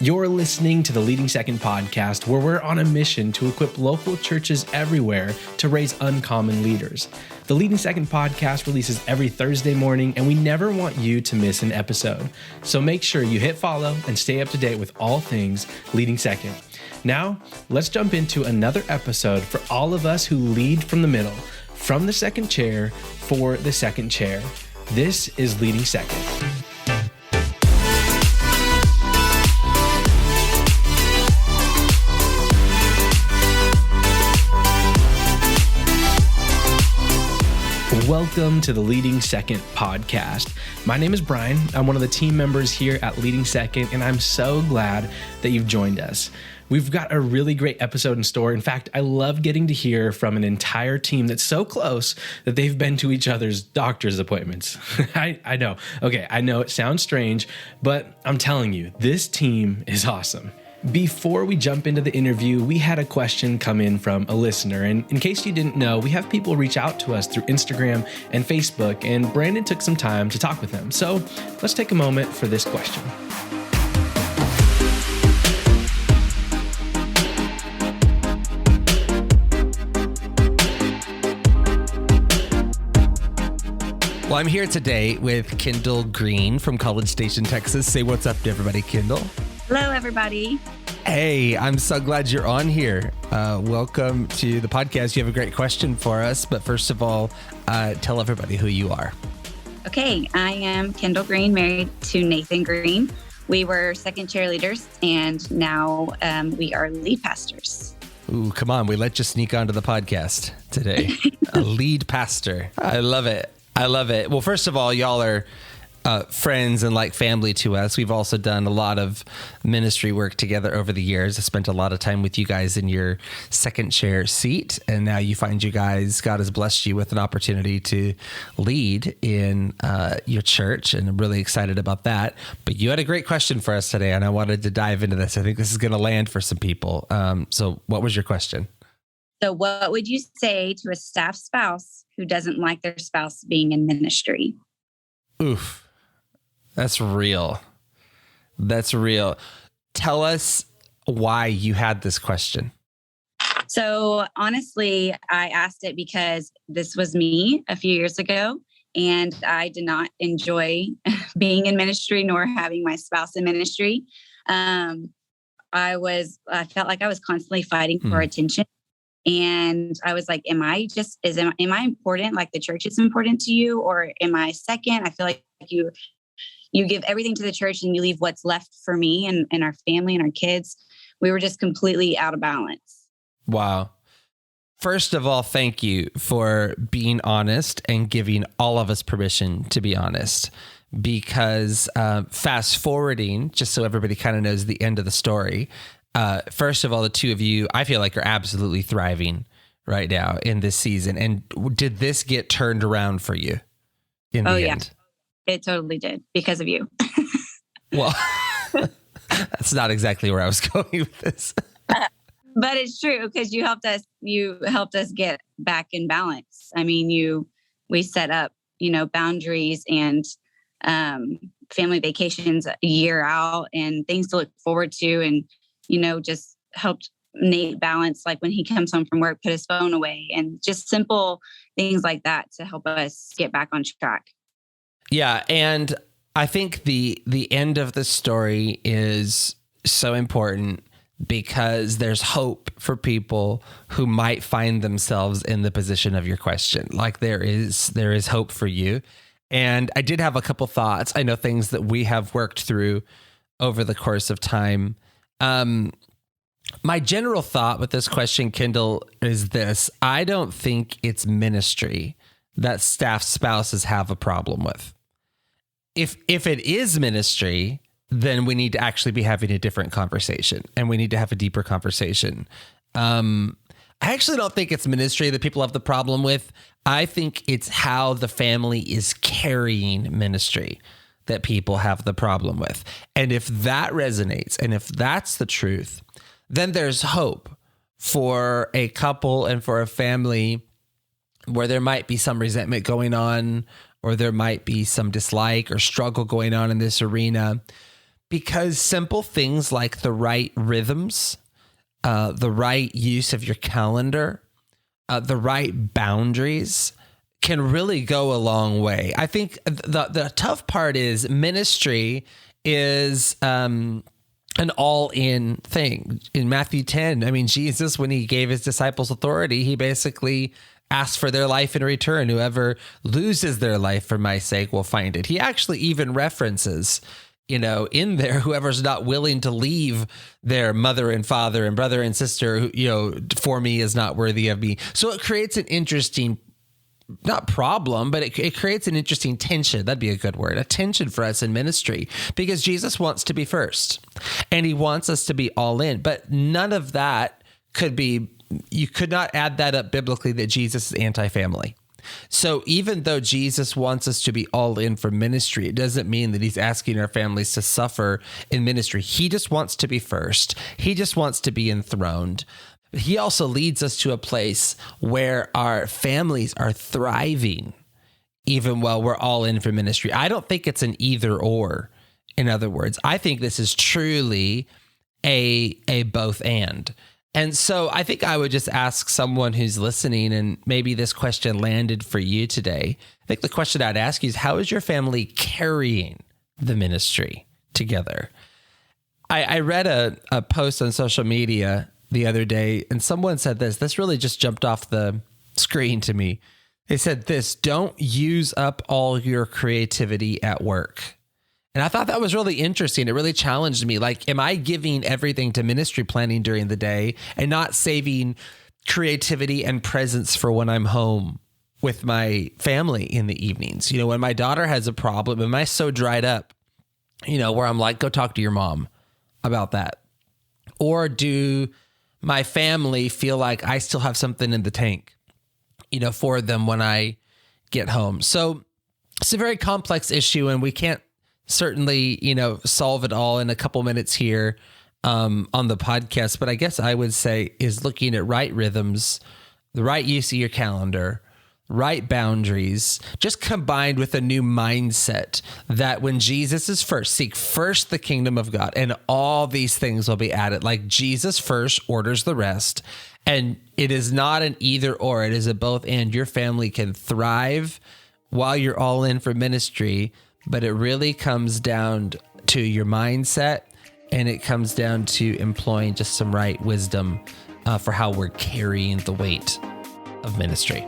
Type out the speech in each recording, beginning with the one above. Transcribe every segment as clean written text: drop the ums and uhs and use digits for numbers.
You're listening to the Leading Second podcast, where we're on a mission to equip local churches everywhere to raise uncommon leaders. The Leading Second podcast releases every Thursday morning, and we never want you to miss an episode. So make sure you hit follow and stay up to date with all things Leading Second. Now, let's jump into another episode for all of us who lead from the middle, from the second chair for the second chair. This is Leading Second. Welcome to the Leading Second podcast. My name is Brian. I'm one of the team members here at Leading Second, and I'm so glad that you've joined us. We've got a really great episode in store. In fact, I love getting to hear from an entire team that's so close that they've been to each other's doctor's appointments. I know. Okay, I know it sounds strange, but I'm telling you, this team is awesome. Before we jump into the interview, we had a question come in from a listener. And in case you didn't know, we have people reach out to us through Instagram and Facebook, and Brandon took some time to talk with them. So let's take a moment for this question. Well, I'm here today with Kendall Green from College Station, Texas. Say what's up to everybody, Kendall. Hello, everybody. Hey, I'm so glad you're on here. Welcome to the podcast. You have a great question for us, but first of all, tell everybody who you are. Okay, I am Kendall Green, married to Nathan Green. We were second cheerleaders, and now we are lead pastors. Ooh, come on. We let you sneak onto the podcast today. A lead pastor. I love it. I love it. Well, first of all, y'all are friends and like family to us. We've also done a lot of ministry work together over the years. I spent a lot of time with you guys in your second chair seat. And now you find you guys, God has blessed you with an opportunity to lead in your church. And I'm really excited about that. But you had a great question for us today, and I wanted to dive into this. I think this is going to land for some people. So what was your question? So what would you say to a staff spouse who doesn't like their spouse being in ministry? Oof. That's real. That's real. Tell us why you had this question. So honestly, I asked it because this was me a few years ago, and I did not enjoy being in ministry nor having my spouse in ministry. I felt like I was constantly fighting for attention. And I was like, am I important? Like the church is important to you, or am I second? I feel like you give everything to the church and you leave what's left for me and our family and our kids. We were just completely out of balance. Wow. First of all, thank you for being honest and giving all of us permission to be honest, because fast forwarding, just so everybody kind of knows the end of the story. First of all, the two of you, I feel like are absolutely thriving right now in this season. And did this get turned around for you in the end? It totally did because of you. Well, that's not exactly where I was going with this. But it's true because you helped us get back in balance. I mean, we set up, boundaries and family vacations a year out and things to look forward to, and just helped Nate balance, like when he comes home from work, put his phone away, and just simple things like that to help us get back on track. Yeah. And I think the end of the story is so important because there's hope for people who might find themselves in the position of your question. Like there is hope for you. And I did have a couple thoughts. I know things that we have worked through over the course of time. My general thought with this question, Kendall, is this. I don't think it's ministry that staff spouses have a problem with. If it is ministry, then we need to actually be having a different conversation, and we need to have a deeper conversation. I actually don't think it's ministry that people have the problem with. I think it's how the family is carrying ministry that people have the problem with. And if that resonates, and if that's the truth, then there's hope for a couple and for a family where there might be some resentment going on, or there might be some dislike or struggle going on in this arena. Because simple things like the right rhythms, the right use of your calendar, the right boundaries can really go a long way. I think the tough part is ministry is an all-in thing. In Matthew 10, I mean, Jesus, when he gave his disciples authority, he basically asked for their life in return. Whoever loses their life for my sake will find it. He actually even references, in there, whoever's not willing to leave their mother and father and brother and sister, for me is not worthy of me. So it creates an interesting, not problem, but it creates an interesting tension. That'd be a good word, a tension for us in ministry, because Jesus wants to be first and he wants us to be all in, but none of that you could not add that up biblically that Jesus is anti-family. So even though Jesus wants us to be all in for ministry, it doesn't mean that he's asking our families to suffer in ministry. He just wants to be first. He just wants to be enthroned. He also leads us to a place where our families are thriving, even while we're all in for ministry. I don't think it's an either or. In other words, I think this is truly a both and. And so I think I would just ask someone who's listening, and maybe this question landed for you today. I think the question I'd ask you is, how is your family carrying the ministry together? I read a post on social media the other day, and someone said this really just jumped off the screen to me. They said this: don't use up all your creativity at work. And I thought that was really interesting. It really challenged me. Like, am I giving everything to ministry planning during the day and not saving creativity and presence for when I'm home with my family in the evenings? When my daughter has a problem, am I so dried up, where I'm like, go talk to your mom about that? Or do my family feel like I still have something in the tank, for them when I get home? So it's a very complex issue, and we can't certainly, solve it all in a couple minutes here on the podcast. But I guess I would say is looking at right rhythms, the right use of your calendar, right boundaries, just combined with a new mindset that when Jesus is first, seek first the kingdom of God, and all these things will be added. Like, Jesus first orders the rest. And it is not an either or, it is a both and. Your family can thrive while you're all in for ministry, but it really comes down to your mindset, and it comes down to employing just some right wisdom for how we're carrying the weight of ministry.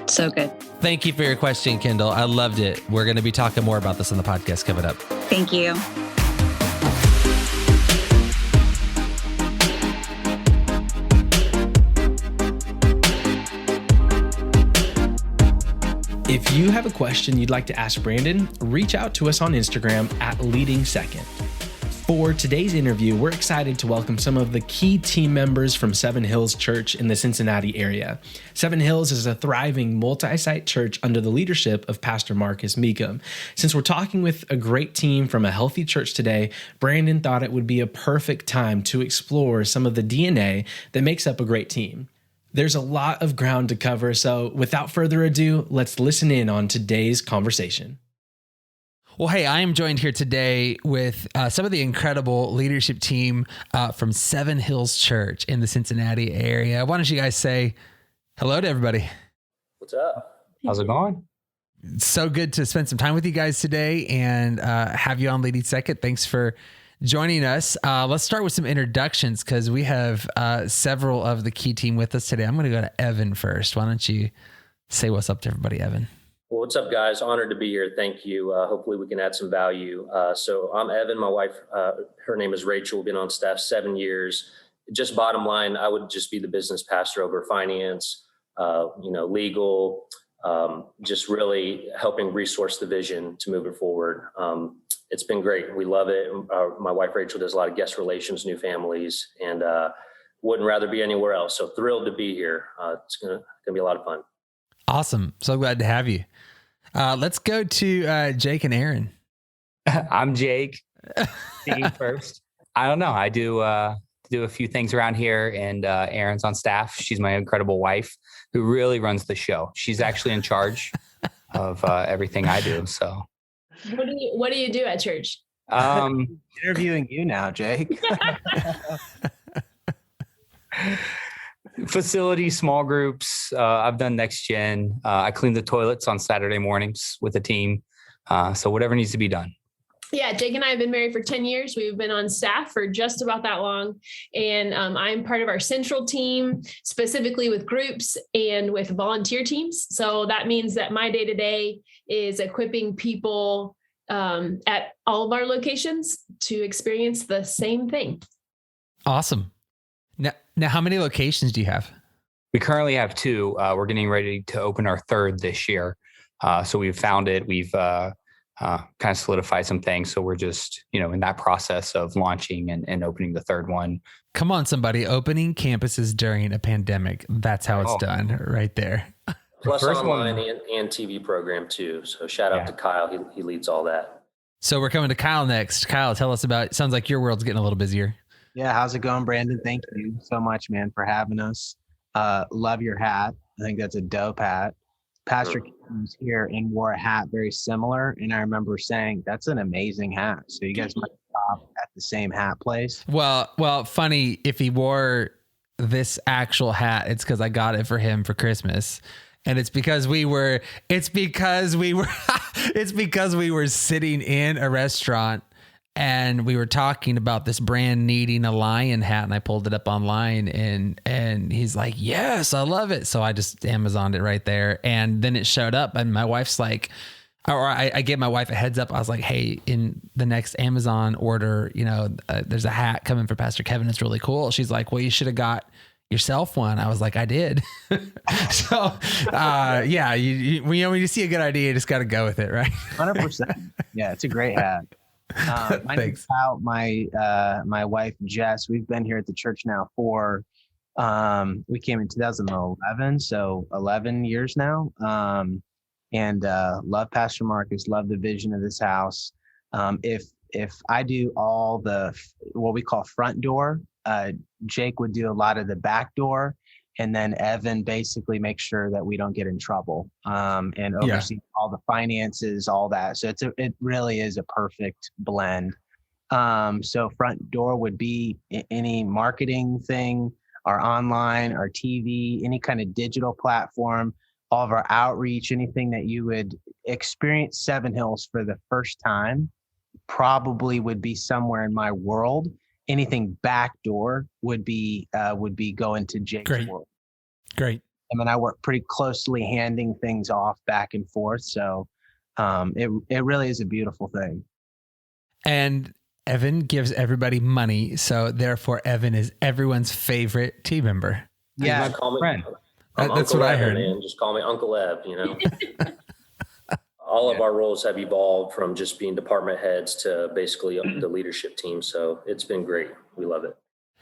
So good. Thank you for your question, Kendall. I loved it. We're going to be talking more about this on the podcast coming up. Thank you. If you have a question you'd like to ask Brandon, reach out to us on Instagram at Leading Second. For today's interview, we're excited to welcome some of the key team members from Seven Hills Church in the Cincinnati area. Seven Hills is a thriving multi-site church under the leadership of Pastor Marcus Mecum. Since we're talking with a great team from a healthy church today, Brandon thought it would be a perfect time to explore some of the DNA that makes up a great team. There's a lot of ground to cover, so without further ado, let's listen in on today's conversation. Well, hey, I am joined here today with some of the incredible leadership team from Seven Hills Church in the Cincinnati area. Why don't you guys say hello to everybody? What's up? How's it going? It's so good to spend some time with you guys today and have you on Leading Second. Thanks for joining us. Let's start with some introductions because we have several of the key team with us today. I'm going to go to Evan first. Why don't you say what's up to everybody, Evan? Well, what's up, guys? Honored to be here. Thank you. Hopefully we can add some value. So I'm Evan. My wife, her name is Rachel. Been on staff 7 years. Just bottom line, I would just be the business pastor over finance, legal, just really helping resource the vision to move it forward. It's been great. We love it. My wife, Rachel, does a lot of guest relations, new families, and wouldn't rather be anywhere else. So thrilled to be here. It's gonna be a lot of fun. Awesome. So glad to have you. Let's go to Jake and Aaron. I'm Jake. Speaking first. I don't know. I do a few things around here, and Aaron's on staff. She's my incredible wife who really runs the show. She's actually in charge of everything I do. So. What do you do at church? Interviewing you now, Jake. Facility, small groups. I've done next gen. I clean the toilets on Saturday mornings with a team. So whatever needs to be done. Yeah, Jake and I have been married for 10 years. We've been on staff for just about that long. And I'm part of our central team, specifically with groups and with volunteer teams. So that means that my day-to-day is equipping people at all of our locations to experience the same thing. Awesome. Now, how many locations do you have? We currently have 2. We're getting ready to open our 3rd this year. So we've found it. We've kind of solidified some things. So we're just, in that process of launching and opening the 3rd one. Come on, somebody. Opening campuses during a pandemic. That's how it's done right there. Plus online and TV program too. So shout out to Kyle. He leads all that. So we're coming to Kyle next. Kyle, tell us about, sounds like your world's getting a little busier. Yeah, how's it going, Brandon? Thank you so much, man, for having us. Love your hat. I think that's a dope hat. Pastor Kim was here and wore a hat very similar, and I remember saying, that's an amazing hat. So you guys might stop at the same hat place. Well, funny, if he wore this actual hat, it's because I got it for him for Christmas. And it's because we were sitting in a restaurant and we were talking about this brand needing a lion hat, and I pulled it up online and he's like, yes, I love it. So I just Amazoned it right there. And then it showed up and my wife's like, I gave my wife a heads up. I was like, hey, in the next Amazon order, there's a hat coming for Pastor Kevin. It's really cool. She's like, well, you should have got yourself one. I was like, I did. So, yeah, when you see a good idea, you just got to go with it, right? 100%. Yeah, it's a great hat. My name's Kyle, my wife, Jess, we've been here at the church now we came in 2011, so 11 years now. And love Pastor Marcus, love the vision of this house. If I do all the, what we call front door, Jake would do a lot of the back door, and then Evan basically makes sure that we don't get in trouble, and oversee all the finances, all that. So it really is a perfect blend. So front door would be any marketing thing, our online, our TV, any kind of digital platform, all of our outreach, anything that you would experience Seven Hills for the first time probably would be somewhere in my world. Anything backdoor would be going to Jake's world. Great. I mean, I work pretty closely handing things off back and forth. So it really is a beautiful thing. And Evan gives everybody money. So therefore, Evan is everyone's favorite team member. Yeah. Friend. That's what I heard. Man. Just call me Uncle Ev, All of our roles have evolved from just being department heads to basically the leadership team. So it's been great. We love it.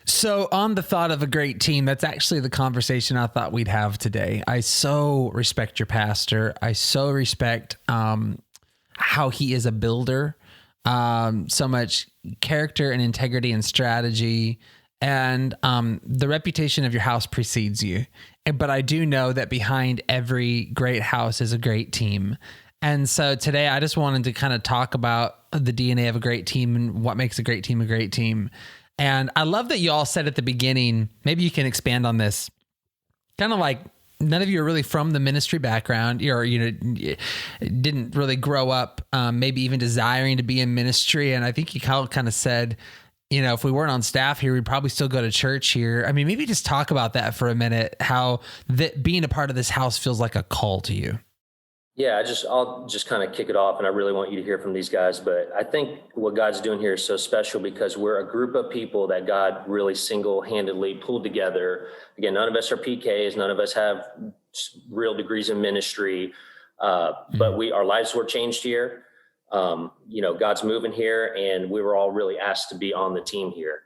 So on the thought of a great team, that's actually the conversation I thought we'd have today. I so respect your pastor. I so respect how he is a builder, so much character and integrity and strategy. And the reputation of your house precedes you. But I do know that behind every great house is a great team. And so today I just wanted to kind of talk about the DNA of a great team and what makes a great team a great team. And I love that you all said at the beginning, maybe you can expand on this, kind of like none of you are really from the ministry background, or didn't really grow up maybe even desiring to be in ministry. And I think you kind of said, if we weren't on staff here, we'd probably still go to church here. I mean, maybe just talk about that for a minute, how that being a part of this house feels like a call to you. Yeah, I'll just kind of kick it off, and I really want you to hear from these guys. But I think what God's doing here is so special because we're a group of people that God really single-handedly pulled together. Again, none of us are PKs, none of us have real degrees in ministry, but our lives were changed here. God's moving here, and we were all really asked to be on the team here.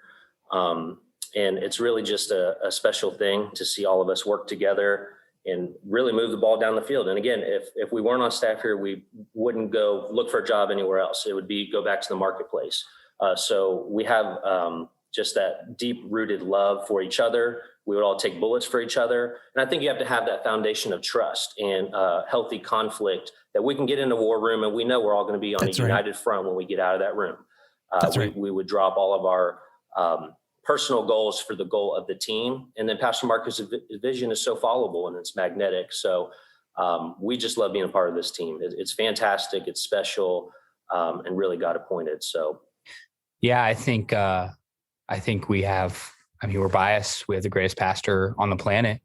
And it's really just a special thing to see all of us work together and really move the ball down the field. And again, if we weren't on staff here, we wouldn't go look for a job anywhere else. It would be go back to the marketplace. So we have just that deep rooted love for each other. We would all take bullets for each other. And I think you have to have that foundation of trust and healthy conflict that we can get in a war room and we know we're all going to be on a united front when we get out of that room. That's right. We would drop all of our personal goals for the goal of the team. And then Pastor Marcus' vision is so followable and it's magnetic. So we just love being a part of this team. It's fantastic. It's special, and really got appointed. So, yeah, I think we have, we're biased. We have the greatest pastor on the planet.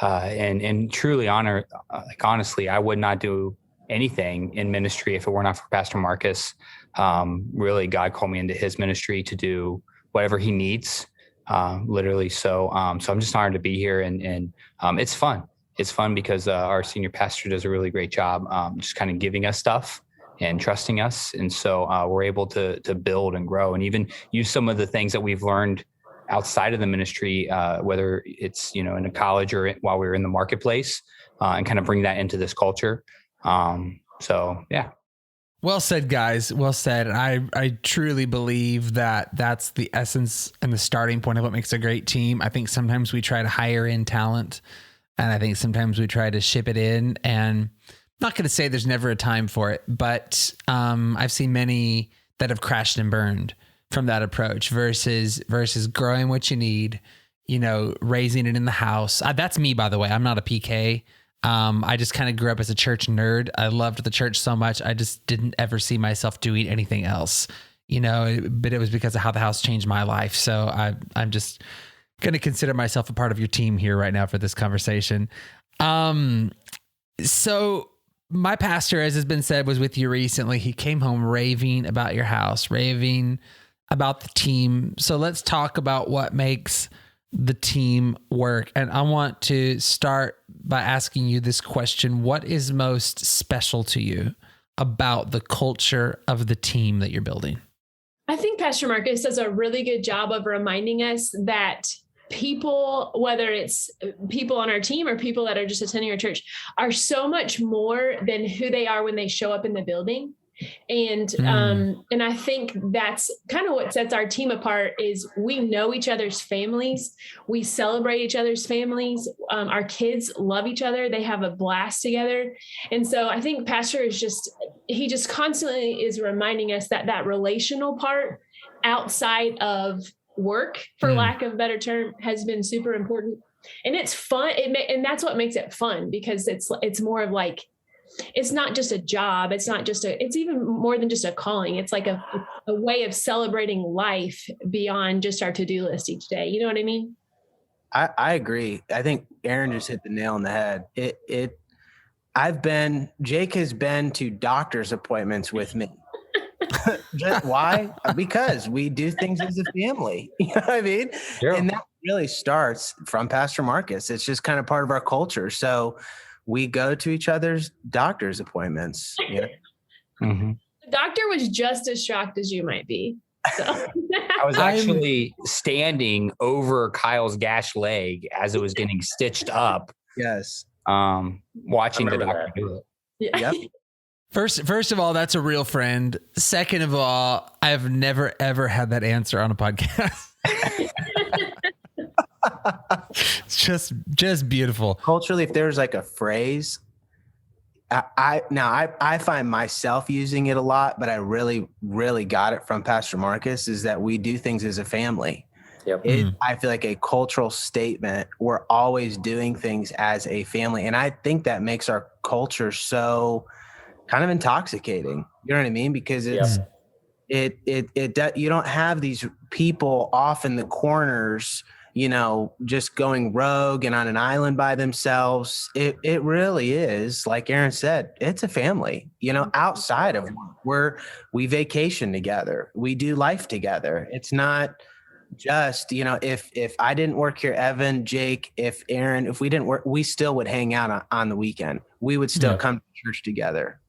And truly honestly, I would not do anything in ministry if it were not for Pastor Marcus. Really, God called me into his ministry to do whatever he needs, literally. So I'm just honored to be here, and it's fun. It's fun because our senior pastor does a really great job, just kind of giving us stuff and trusting us. And so we're able to build and grow and even use some of the things that we've learned outside of the ministry, whether it's, in a college or while we were in the marketplace, and kind of bring that into this culture. So, yeah. Well said, guys. Well said. I truly believe that that's the essence and the starting point of what makes a great team. I think sometimes we try to hire in talent, and I think sometimes we try to ship it in, and I'm not going to say there's never a time for it, but I've seen many that have crashed and burned from that approach versus growing what you need, raising it in the house. That's me, by the way. I'm not a PK. I just kind of grew up as a church nerd. I loved the church so much. I just didn't ever see myself doing anything else, but it was because of how the house changed my life. So I'm just going to consider myself a part of your team here right now for this conversation. So my pastor, as has been said, was with you recently. He came home raving about your house, raving about the team. So let's talk about what makes the team work. And I want to start by asking you this question. What is most special to you about the culture of the team that you're building? I think Pastor Marcus does a really good job of reminding us that people, whether it's people on our team or people that are just attending our church, are so much more than who they are when they show up in the building. And I think that's kind of what sets our team apart is we know each other's families. We celebrate each other's families. Our kids love each other. They have a blast together. And so I think Pastor he just constantly is reminding us that relational part outside of work, for lack of a better term, has been super important. And it's fun. And that's what makes it fun, because it's more of like, it's not just a job. It's even more than just a calling. It's like a way of celebrating life beyond just our to-do list each day. You know what I mean? I agree. I think Aaron just hit the nail on the head. Jake has been to doctor's appointments with me. Why? Because we do things as a family. You know what I mean? Sure. And that really starts from Pastor Marcus. It's just kind of part of our culture. So we go to each other's doctor's appointments. Mm-hmm. The doctor was just as shocked as you might be. So. I was actually standing over Kyle's gashed leg as it was getting stitched up. Yes. Watching the doctor do it. Yeah. Yep. First of all, that's a real friend. Second of all, I've never, ever had that answer on a podcast. It's just beautiful. Culturally, if there's like a phrase, I find myself using it a lot, but I really, really got it from Pastor Marcus, is that we do things as a family. Yep. I feel like a cultural statement. We're always doing things as a family. And I think that makes our culture so kind of intoxicating. You know what I mean? Because you don't have these people off in the corners, just going rogue and on an island by themselves. It really is, like Aaron said, it's a family, outside of work. We vacation together. We do life together. It's not just, if I didn't work here, Evan, Jake, if Aaron, if we didn't work, we still would hang out on the weekend. We would still come to church together.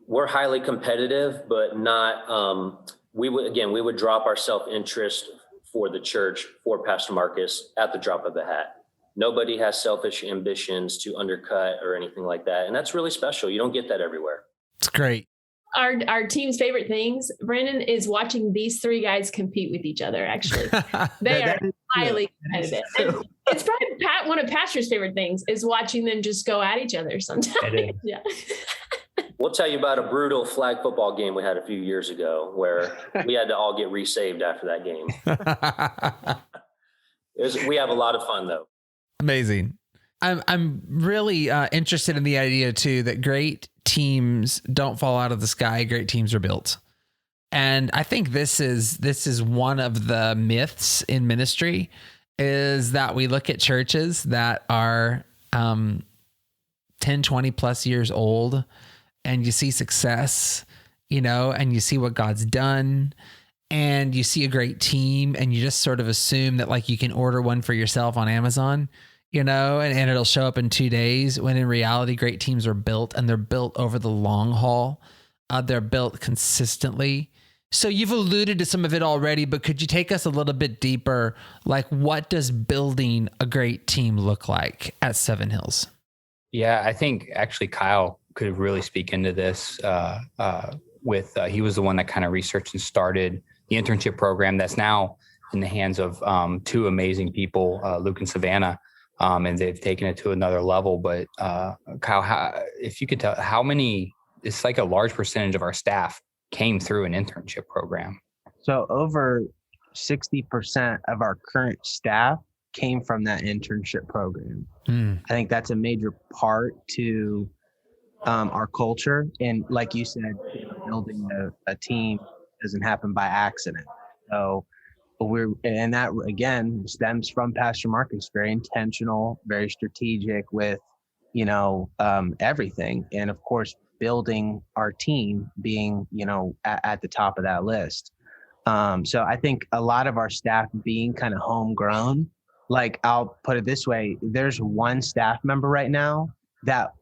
We're highly competitive, but not, we would drop our self-interest for the church, for Pastor Marcus, at the drop of a hat. Nobody has selfish ambitions to undercut or anything like that. And that's really special. You don't get that everywhere. It's great. Our team's favorite things, Brandon, is watching these three guys compete with each other, actually. They are highly competitive. It's probably one of Pastor's favorite things is watching them just go at each other sometimes. Yeah. We'll tell you about a brutal flag football game we had a few years ago where we had to all get resaved after that game. We have a lot of fun, though. Amazing. I'm really interested in the idea, too, that great teams don't fall out of the sky. Great teams are built. And I think this is one of the myths in ministry, is that we look at churches that are 10, 20 plus years old, and you see success, and you see what God's done, and you see a great team, and you just sort of assume that like you can order one for yourself on Amazon, and it'll show up in 2 days, when in reality, great teams are built, and they're built over the long haul. They're built consistently. So you've alluded to some of it already, but could you take us a little bit deeper? Like, what does building a great team look like at Seven Hills? Yeah, I think actually Kyle could really speak into this he was the one that kind of researched and started the internship program that's now in the hands of two amazing people, Luke and Savannah, and they've taken it to another level. But Kyle, if you could tell how many, it's like a large percentage of our staff came through an internship program. So over 60% of our current staff came from that internship program. I think that's a major part to our culture. And like you said, building a team doesn't happen by accident. So and that again stems from Pastor Marcus, very intentional, very strategic with, everything. And of course, building our team being, at the top of that list. So I think a lot of our staff being kind of homegrown, like I'll put it this way, there's one staff member right now that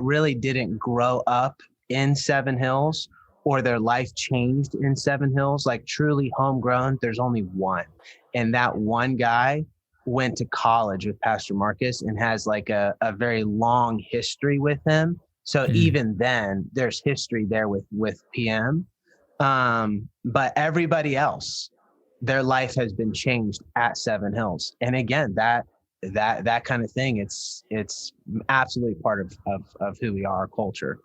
really didn't grow up in Seven Hills, or their life changed in Seven Hills, like truly homegrown. There's only one. And that one guy went to college with Pastor Marcus and has like a very long history with him. So even then there's history there with PM. But everybody else, their life has been changed at Seven Hills. And again, that kind of thing, it's absolutely part of who we are, our culture.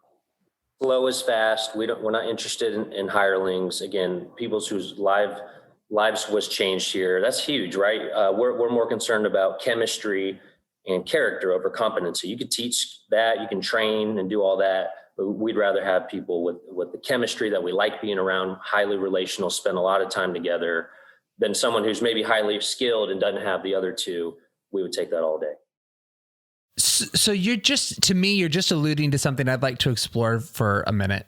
Slow is fast. We're not interested in hirelings. Again, people whose lives was changed here. That's huge, right? We're more concerned about chemistry and character over competency. You could teach that, you can train and do all that, but we'd rather have people with the chemistry that we like being around, highly relational, spend a lot of time together, than someone who's maybe highly skilled and doesn't have the other two. We would take that all day. So you're just alluding to something I'd like to explore for a minute.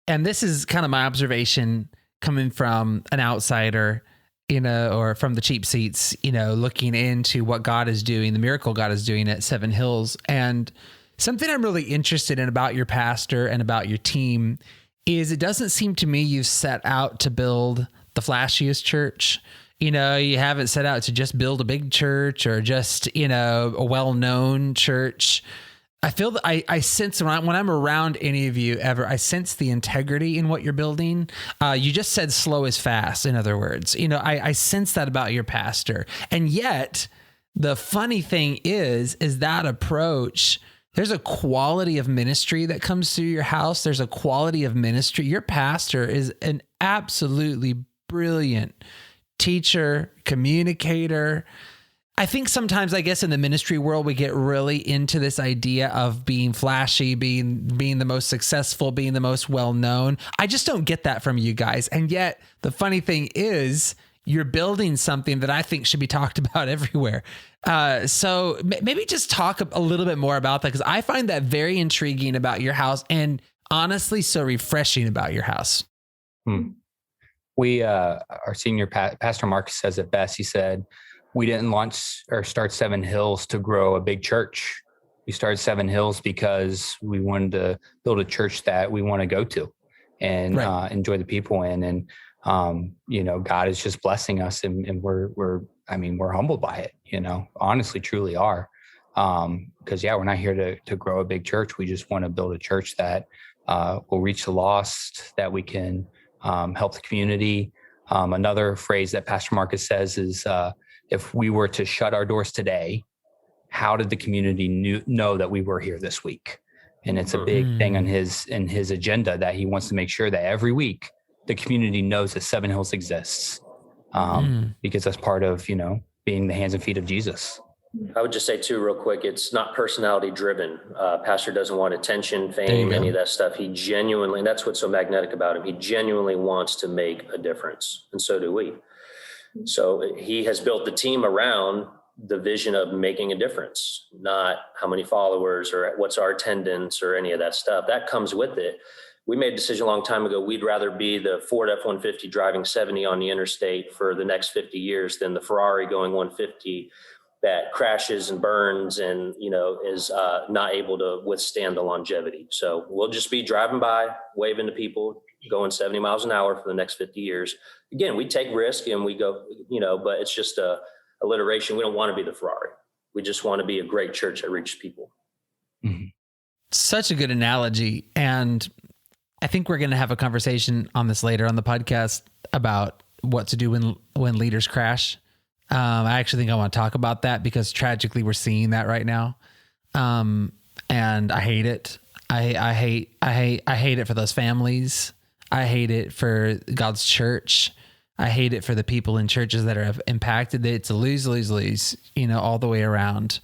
And this is kind of my observation coming from an outsider, or from the cheap seats, looking into what God is doing, the miracle God is doing at Seven Hills. And something I'm really interested in about your pastor and about your team is it doesn't seem to me you've set out to build the flashiest church. You haven't set out to just build a big church or just, a well-known church. I feel that I sense when I'm around any of you ever, I sense the integrity in what you're building. You just said slow is fast, in other words. I sense that about your pastor. And yet, the funny thing is that approach, there's a quality of ministry that comes through your house. There's a quality of ministry. Your pastor is an absolutely brilliant teacher, communicator. I think sometimes, I guess, in the ministry world, we get really into this idea of being flashy, being the most successful, being the most well-known. I just don't get that from you guys. And yet the funny thing is you're building something that I think should be talked about everywhere. So maybe just talk a little bit more about that, because I find that very intriguing about your house and honestly so refreshing about your house. We, our senior Pastor Marcus says it best. He said, we didn't launch or start Seven Hills to grow a big church. We started Seven Hills because we wanted to build a church that we want to go to and enjoy the people in. And, God is just blessing us, and we're humbled by it, honestly, truly are. Because we're not here to grow a big church. We just want to build a church that will reach the lost, that we can help the community. Another phrase that Pastor Marcus says is, if we were to shut our doors today, how did the community know that we were here this week? And it's a big thing on his agenda that he wants to make sure that every week the community knows that Seven Hills exists, because that's part of, being the hands and feet of Jesus. I would just say too, real quick, it's not personality driven. Pastor doesn't want attention, fame, any of that stuff. He genuinely, and that's what's so magnetic about him. He genuinely wants to make a difference. And so do we. So he has built the team around the vision of making a difference, not how many followers or what's our attendance or any of that stuff. That comes with it. We made a decision a long time ago. We'd rather be the Ford F-150 driving 70 on the interstate for the next 50 years than the Ferrari going 150 that crashes and burns and, is not able to withstand the longevity. So we'll just be driving by, waving to people, going 70 miles an hour for the next 50 years. Again, we take risk and we go, but it's just a alliteration. We don't want to be the Ferrari. We just want to be a great church that reaches people. Mm-hmm. Such a good analogy. And I think we're going to have a conversation on this later on the podcast about what to do when leaders crash. I actually think I want to talk about that because tragically we're seeing that right now. And I hate it. I hate it for those families. I hate it for God's church. I hate it for the people in churches that are impacted. It's a lose, all the way around.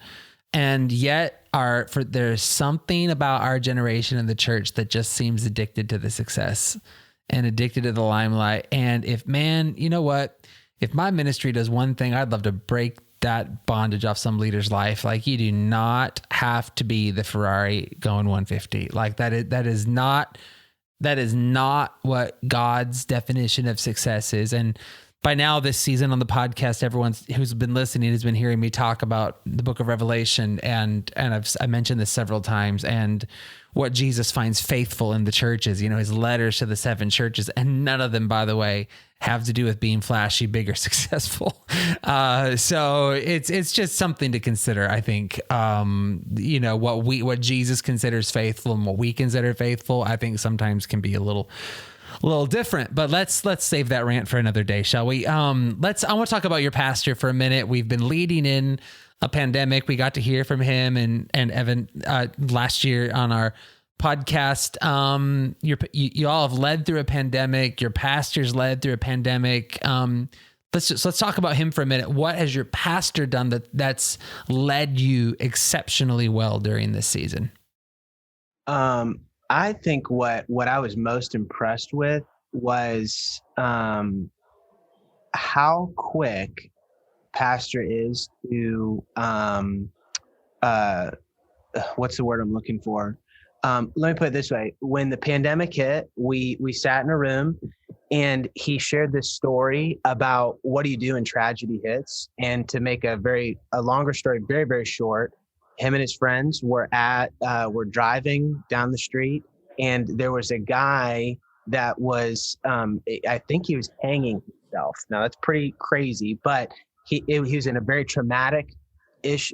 And yet there's something about our generation in the church that just seems addicted to the success and addicted to the limelight. And if my ministry does one thing, I'd love to break that bondage off some leader's life. Like, you do not have to be the Ferrari going 150. Like that is not what God's definition of success is. And by now this season on the podcast, everyone who's been listening has been hearing me talk about the book of Revelation. And I mentioned this several times, and what Jesus finds faithful in the churches, his letters to the 7 churches, and none of them, by the way, have to do with being flashy, big, or successful. So it's just something to consider. I think, what Jesus considers faithful and what we consider faithful, I think sometimes can be a little different. But let's save that rant for another day, shall we? I want to talk about your pastor for a minute. We've been leading in a pandemic. We got to hear from him and Evan last year on our podcast. You all have led through a pandemic. Your pastor's led through a pandemic. Let's talk about him for a minute. What has your pastor done that's led you exceptionally well during this season? I think what I was most impressed with was how quick pastor is to what's the word I'm looking for? Let me put it this way. When the pandemic hit, we sat in a room and he shared this story about what do you do when tragedy hits. And to make a longer story very, very short, him and his friends were driving down the street, and there was a guy that was, I think he was hanging himself. Now that's pretty crazy, but he was in a very traumatic-ish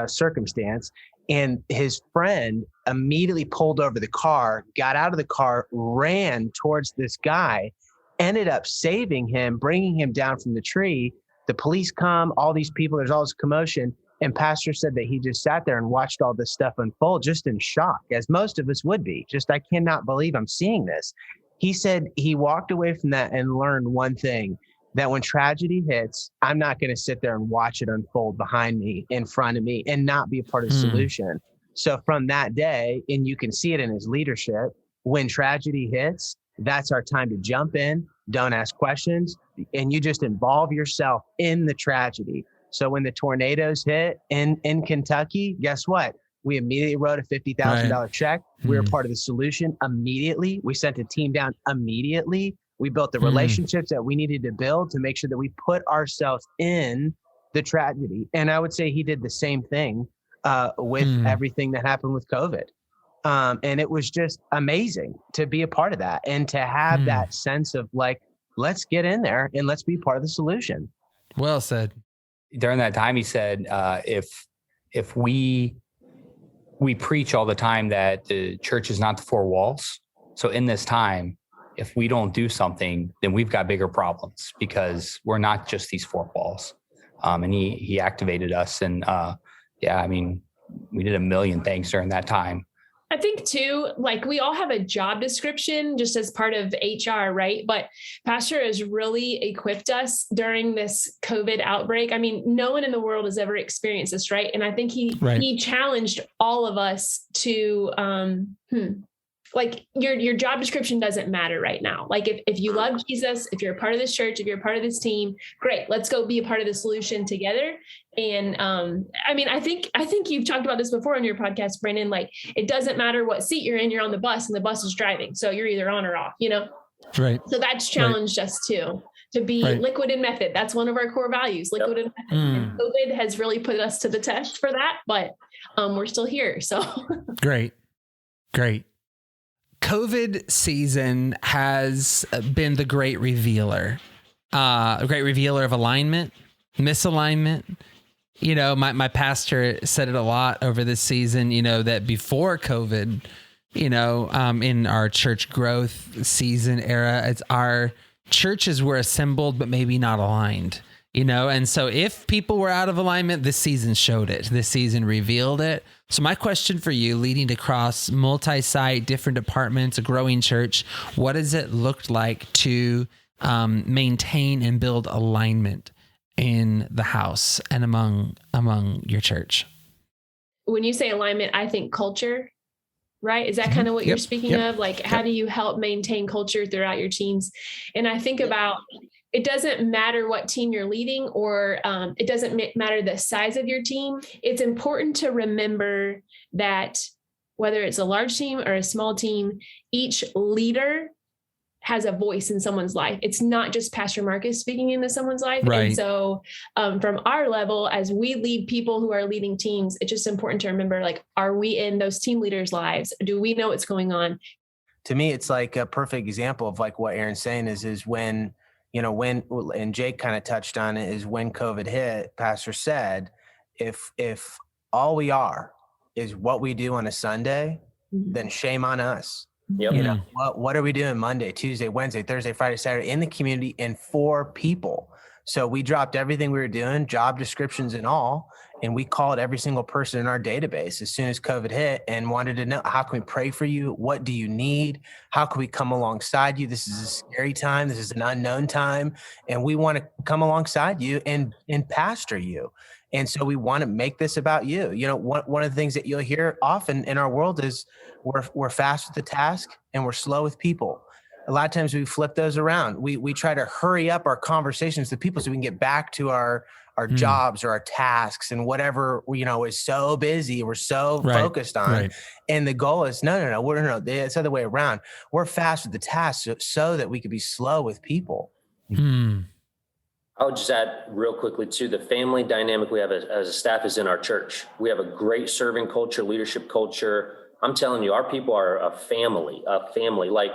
circumstance. And his friend immediately pulled over the car, got out of the car, ran towards this guy, ended up saving him, bringing him down from the tree. The police come, all these people, there's all this commotion. And pastor said that he just sat there and watched all this stuff unfold just in shock, as most of us would be. Just, I cannot believe I'm seeing this. He said he walked away from that and learned one thing, that when tragedy hits, I'm not going to sit there and watch it unfold behind me, in front of me, and not be a part of the solution. So from that day, and you can see it in his leadership, when tragedy hits, that's our time to jump in, don't ask questions, and you just involve yourself in the tragedy. So when the tornadoes hit in Kentucky, guess what? We immediately wrote a $50,000 check. We were part of the solution immediately. We sent a team down immediately. We built the relationships that we needed to build to make sure that we put ourselves in the tragedy. And I would say he did the same thing with everything that happened with COVID. And it was just amazing to be a part of that and to have that sense of like, let's get in there and let's be part of the solution. Well said. During that time, he said, if we preach all the time that the church is not the 4 walls. So in this time, if we don't do something, then we've got bigger problems because we're not just these 4 walls. And he activated us. And we did a million things during that time. I think too, like we all have a job description just as part of HR, right? But Pastor has really equipped us during this COVID outbreak. I mean, no one in the world has ever experienced this, right? And I think he challenged all of us to, like your job description doesn't matter right now. Like if you love Jesus, if you're a part of this church, if you're a part of this team, great, let's go be a part of the solution together. And I mean, I think you've talked about this before on your podcast, Brandon, like it doesn't matter what seat you're in, you're on the bus and the bus is driving. So you're either on or off, you know? Right. So that's challenged us too, to be liquid in method. That's one of our core values, liquid in method. And COVID has really put us to the test for that, but we're still here. So Great. COVID season has been the great revealer of alignment, misalignment. You know, my pastor said it a lot over this season, you know, that before COVID, you know, in our church growth season era, it's our churches were assembled, but maybe not aligned, you know? And so if people were out of alignment, this season showed it. This season revealed it. So my question for you, leading across multi-site, different departments, a growing church, what does it look like to maintain and build alignment in the house and among your church? When you say alignment, I think culture, right? Is that kind of what you're speaking of? Like, how do you help maintain culture throughout your teams? And I think about, it doesn't matter what team you're leading, or it doesn't matter the size of your team. It's important to remember that whether it's a large team or a small team, each leader has a voice in someone's life. It's not just Pastor Marcus speaking into someone's life. Right. And so from our level, as we lead people who are leading teams, it's just important to remember, like, are we in those team leaders' lives? Do we know what's going on? To me, it's like a perfect example of like what Aaron's saying is when, you know, and Jake kind of touched on it, is when COVID hit, Pastor said, if all we are is what we do on a Sunday, then shame on us. Yep. You know, what are we doing Monday, Tuesday, Wednesday, Thursday, Friday, Saturday in the community and for people? So we dropped everything we were doing, job descriptions and all, and we called every single person in our database as soon as COVID hit and wanted to know, how can we pray for you? What do you need? How can we come alongside you? This is a scary time. This is an unknown time. And we want to come alongside you and pastor you. And so we want to make this about you. You know, one of the things that you'll hear often in our world is we're fast with the task and we're slow with people. A lot of times we flip those around. We try to hurry up our conversations with people so we can get back to our jobs or our tasks and whatever, you know, is so busy, we're so focused on. Right. And the goal is, no, it's the other way around. We're fast with the task so that we could be slow with people. I would just add real quickly too, the family dynamic we have as a staff is in our church. We have a great serving culture, leadership culture. I'm telling you, our people are a family. Like,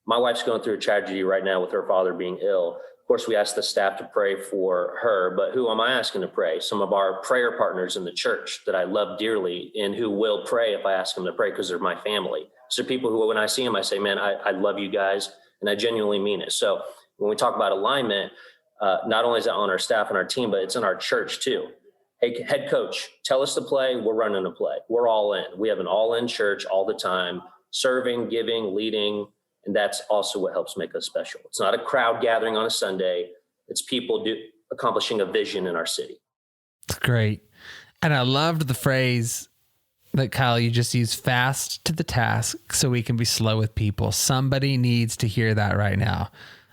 my wife's going through a tragedy right now with her father being ill. Of course, we ask the staff to pray for her, but who am I asking to pray? Some of our prayer partners in the church that I love dearly and who will pray if I ask them to pray, because they're my family. So people who, when I see them, I say, man, I love you guys, and I genuinely mean it. So when we talk about alignment, not only is that on our staff and our team, but it's in our church too. Hey, head coach, tell us to play. We're running a play. We're all in. We have an all-in church all the time, serving, giving, leading. And that's also what helps make us special. It's not a crowd gathering on a Sunday. It's people accomplishing a vision in our city. That's great. And I loved the phrase that, Kyle, you just used, fast to the task so we can be slow with people. Somebody needs to hear that right now.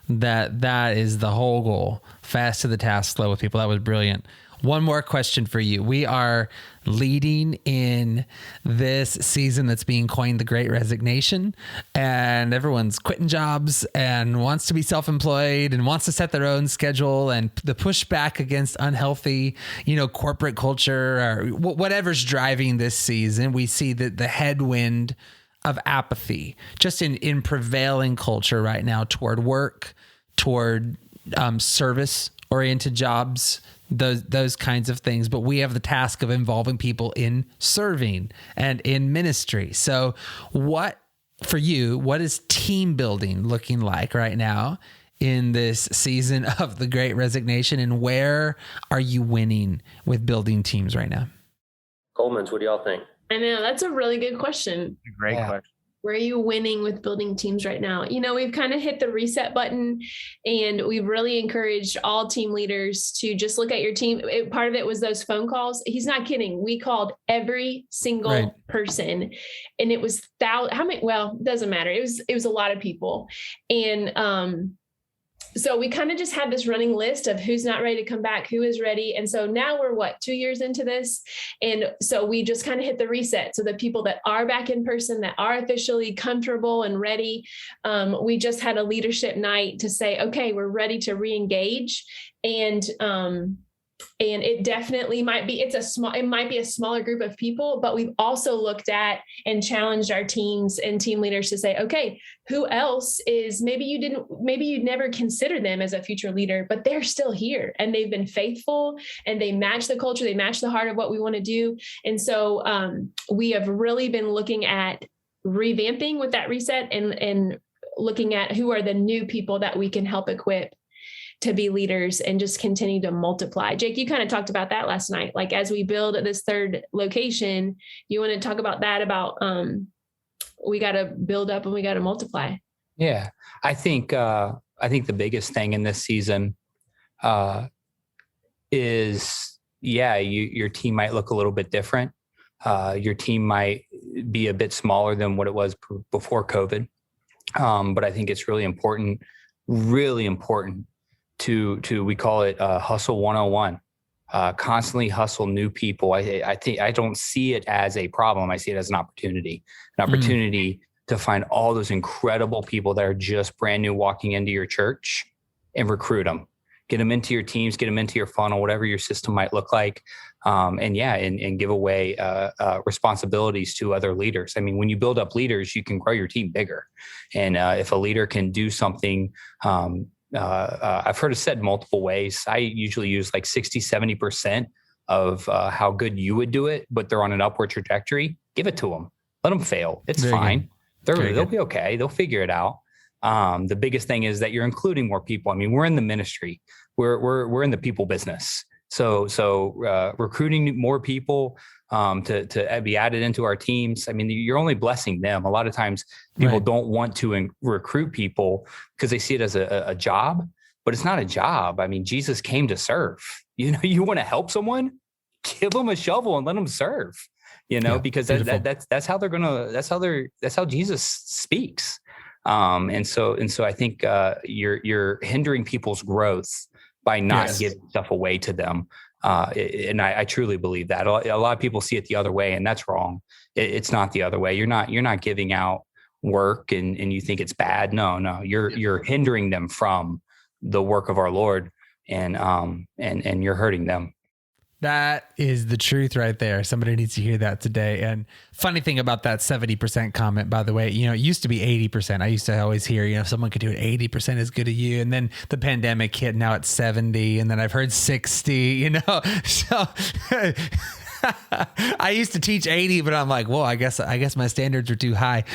That is the whole goal. Fast to the task, slow with people. That was brilliant. One more question for you. We are leading in this season that's being coined the Great Resignation, and everyone's quitting jobs and wants to be self-employed and wants to set their own schedule, and the pushback against unhealthy, corporate culture or whatever's driving this season. We see that the headwind of apathy just in prevailing culture right now toward work, toward service-oriented jobs, those kinds of things. But we have the task of involving people in serving and in ministry. So for you, what is team building looking like right now in this season of the Great Resignation, and where are you winning with building teams right now? Coleman's, what do y'all think? I know, that's a really good question. Great question. Where are you winning with building teams right now? We've kind of hit the reset button, and we've really encouraged all team leaders to just look at your team. Part of it was those phone calls. He's not kidding. We called every single person, and it was how many? Well, doesn't matter. It was a lot of people. And, so we kind of just had this running list of who's not ready to come back, who is ready. And so now we're 2 years into this. And so we just kind of hit the reset. So the people that are back in person, that are officially comfortable and ready, we just had a leadership night to say, okay, we're ready to re-engage. And it definitely might be, it might be a smaller group of people, but we've also looked at and challenged our teams and team leaders to say, okay, who else is, maybe you'd never consider them as a future leader, but they're still here and they've been faithful and they match the culture, they match the heart of what we want to do. And so we have really been looking at revamping with that reset and looking at who are the new people that we can help equip to be leaders and just continue to multiply. Jake, you kind of talked about that last night. Like as we build this third location, you want to talk about that, about we got to build up and we got to multiply. Yeah. I think the biggest thing in this season is, your team might look a little bit different. Your team might be a bit smaller than what it was before COVID. But I think it's really important to we call it hustle 101, constantly hustle new people. I think I don't see it as a problem. I see it as an opportunity to find all those incredible people that are just brand new walking into your church and recruit them, get them into your teams, get them into your funnel, whatever your system might look like. And give away responsibilities to other leaders. I mean, when you build up leaders, you can grow your team bigger. And if a leader can do something, I've heard it said multiple ways. I usually use like 60-70% of how good you would do it, but they're on an upward trajectory. Give it to them. Let them fail. It's Very fine. good. They'll be okay. They'll figure it out. The biggest thing is that you're including more people. I mean, we're in the ministry. We're in the people business. So recruiting more people to be added into our teams. I mean, you're only blessing them. A lot of times people don't want to recruit people because they see it as a job, but it's not a job. I mean, Jesus came to serve. You want to help someone, give them a shovel and let them serve, because that's how that's how Jesus speaks. And so I think you're hindering people's growth by not giving stuff away to them. And I truly believe that. A lot of people see it the other way, and that's wrong. It's not the other way. You're not giving out work and you think it's bad. No, you're hindering them from the work of our Lord, and you're hurting them. That is the truth right there. Somebody needs to hear that today. And funny thing about that 70% comment, by the way, it used to be 80%. I used to always hear, if someone could do it, 80% is good of you. And then the pandemic hit, now it's 70. And then I've heard 60, so I used to teach 80, but I'm like, whoa, I guess my standards are too high.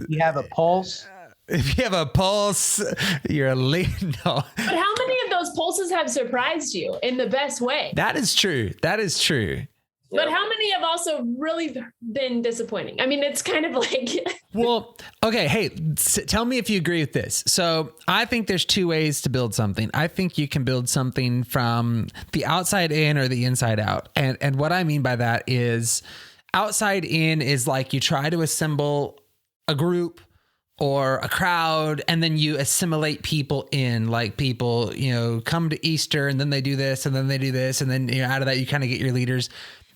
You have a pulse. If you have a pulse, you're a lead. No. But how many of those pulses have surprised you in the best way? That is true. But how many have also really been disappointing? I mean, it's kind of like... Well, okay. Hey, tell me if you agree with this. So I think there's two ways to build something. I think you can build something from the outside in or the inside out. And what I mean by that is outside in is like you try to assemble a group or a crowd, and then you assimilate people in, like people, come to Easter and then they do this and then they do this. And then, out of that, you kind of get your leaders.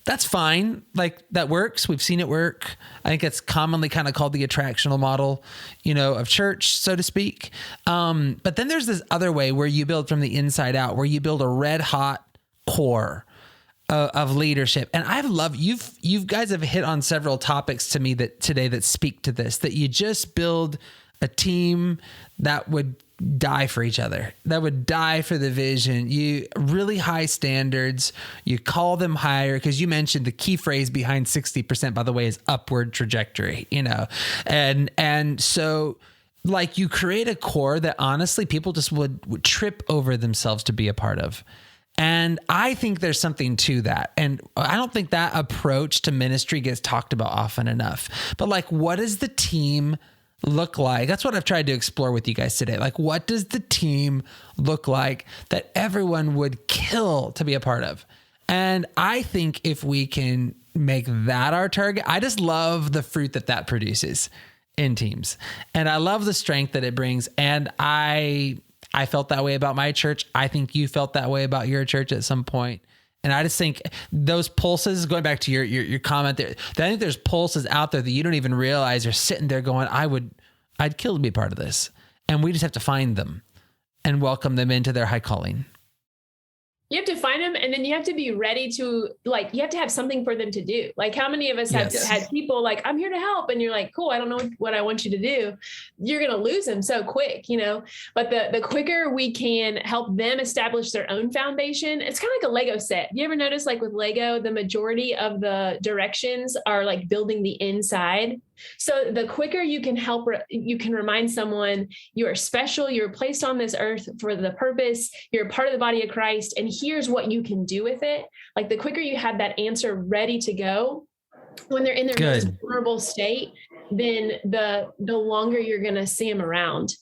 That's fine. Like that works. We've seen it work. I think it's commonly kind of called the attractional model, of church, so to speak. But then there's this other way where you build from the inside out, where you build a red hot core of leadership. And I've loved, you guys have hit on several topics to me today that speak to this, that you just build a team that would die for each other, that would die for the vision. You really high standards, you call them higher, because you mentioned the key phrase behind 60%, by the way, is upward trajectory, and so like you create a core that honestly people just would trip over themselves to be a part of. And I think there's something to that. And I don't think that approach to ministry gets talked about often enough. But like, what does the team look like? That's what I've tried to explore with you guys today. Like, what does the team look like that everyone would kill to be a part of? And I think if we can make that our target, I just love the fruit that produces in teams. And I love the strength that it brings. And I felt that way about my church. I think you felt that way about your church at some point. And I just think those pulses, going back to your comment there, I think there's pulses out there that you don't even realize are sitting there going, I'd kill to be a part of this. And we just have to find them and welcome them into their high calling. You have to find them, and then you have to be ready to, like, you have to have something for them to do. Like, how many of us have had people like, I'm here to help, and you're like, cool, I don't know what I want you to do. You're going to lose them so quick, but the quicker we can help them establish their own foundation, it's kind of like a Lego set. You ever notice, like with Lego, the majority of the directions are like building the inside. So the quicker you can help, you can remind someone you are special, you're placed on this earth for the purpose, you're a part of the body of Christ, and here's what you can do with it. Like, the quicker you have that answer ready to go when they're in their most vulnerable state, then the longer you're going to see them around.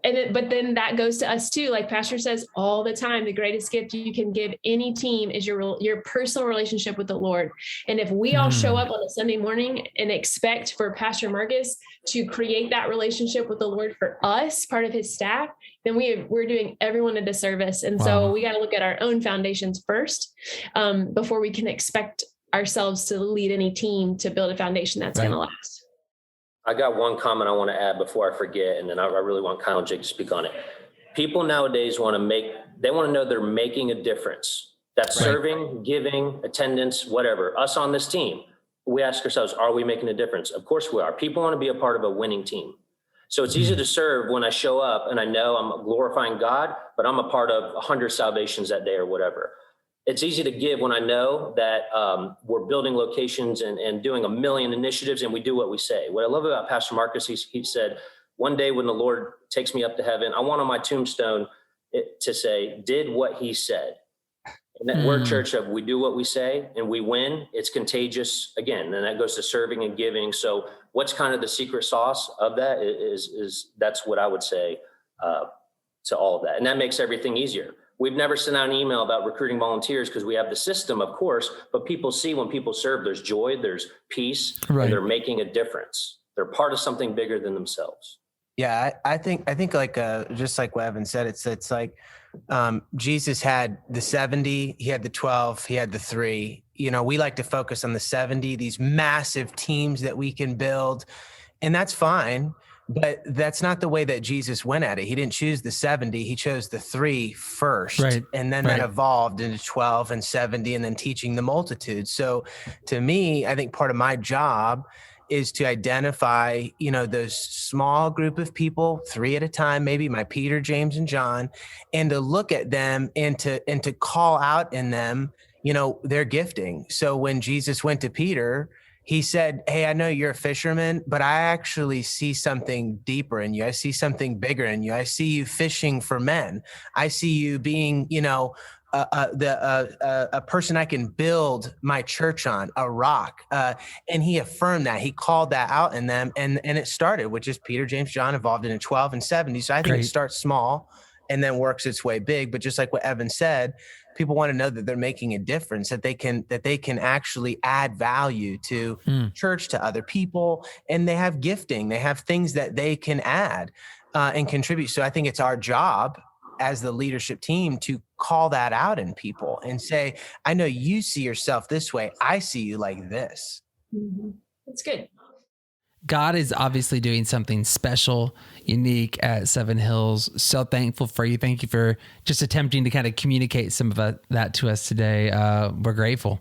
But then that goes to us too. Like Pastor says all the time, the greatest gift you can give any team is your personal relationship with the Lord. And if we all show up on a Sunday morning and expect for Pastor Marcus to create that relationship with the Lord for us, part of his staff, then we're doing everyone a disservice. And so we got to look at our own foundations first, before we can expect ourselves to lead any team to build a foundation that's going to last. I got one comment I want to add before I forget, and then I really want Kyle and Jake to speak on it. People nowadays want to know they're making a difference. That's serving, giving, attendance, whatever. Us on this team, we ask ourselves, are we making a difference? Of course we are. People want to be a part of a winning team. So it's easy to serve when I show up and I know I'm glorifying God, but I'm a part of 100 salvations that day or whatever. It's easy to give when I know that we're building locations and doing 1 million initiatives, and we do what we say. What I love about Pastor Marcus, he said, one day when the Lord takes me up to heaven, I want on my tombstone to say, did what he said. And that we're a church of, we do what we say and we win. It's contagious again. And that goes to serving and giving. So what's kind of the secret sauce of that is that's what I would say to all of that. And that makes everything easier. We've never sent out an email about recruiting volunteers because we have the system, of course, but people see when people serve, there's joy, there's peace, and they're making a difference. They're part of something bigger than themselves. Yeah, I think like just like what Evan said, it's like Jesus had the 70, he had the 12, he had the 3. We like to focus on the 70, these massive teams that we can build, and that's fine. But that's not the way that Jesus went at it. He didn't choose the 70. He chose the 3 first. And then that evolved into 12 and 70 and then teaching the multitude. So to me, I think part of my job is to identify, those small group of people, 3 at a time, maybe my Peter, James, and John, and to look at them and to call out in them, their gifting. So when Jesus went to Peter, he said, hey, I know you're a fisherman, but I actually see something deeper in you. I see something bigger in you. I see you fishing for men. I see you being, a person I can build my church on, a rock. And he affirmed that. He called that out in them. And it started with just Peter, James, John, evolved into 12 and 70. So I think it starts small and then works its way big. But just like what Evan said, people want to know that they're making a difference, that they can actually add value to church, to other people, and they have gifting, they have things that they can add and contribute. So I think it's our job as the leadership team to call that out in people and say, I know you see yourself this way. I see you like this. That's good. God is obviously doing something special, unique at Seven Hills. So thankful for you. Thank you for just attempting to kind of communicate some of that to us today. We're grateful.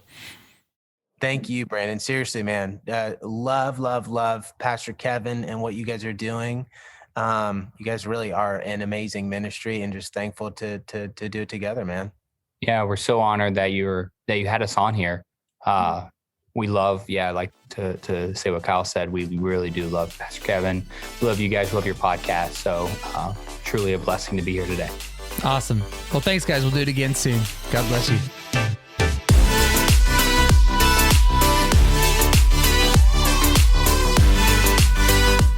Thank you, Brandon. Seriously, man. Love Pastor Kevin and what you guys are doing. You guys really are an amazing ministry, and just thankful to do it together, man. Yeah, we're so honored that you had us on here. We love, like to say what Kyle said, we really do love Pastor Kevin. We love you guys, love your podcast. So truly a blessing to be here today. Awesome. Well, thanks, guys. We'll do it again soon. God bless you.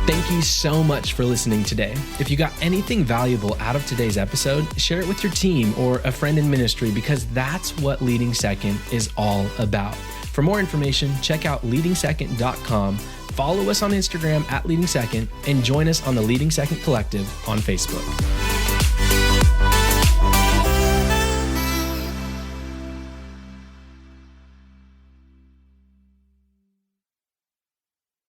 Thank you so much for listening today. If you got anything valuable out of today's episode, share it with your team or a friend in ministry, because that's what Leading Second is all about. For more information, check out leadingsecond.com, follow us on Instagram @Leading Second, and join us on the Leading Second Collective on Facebook.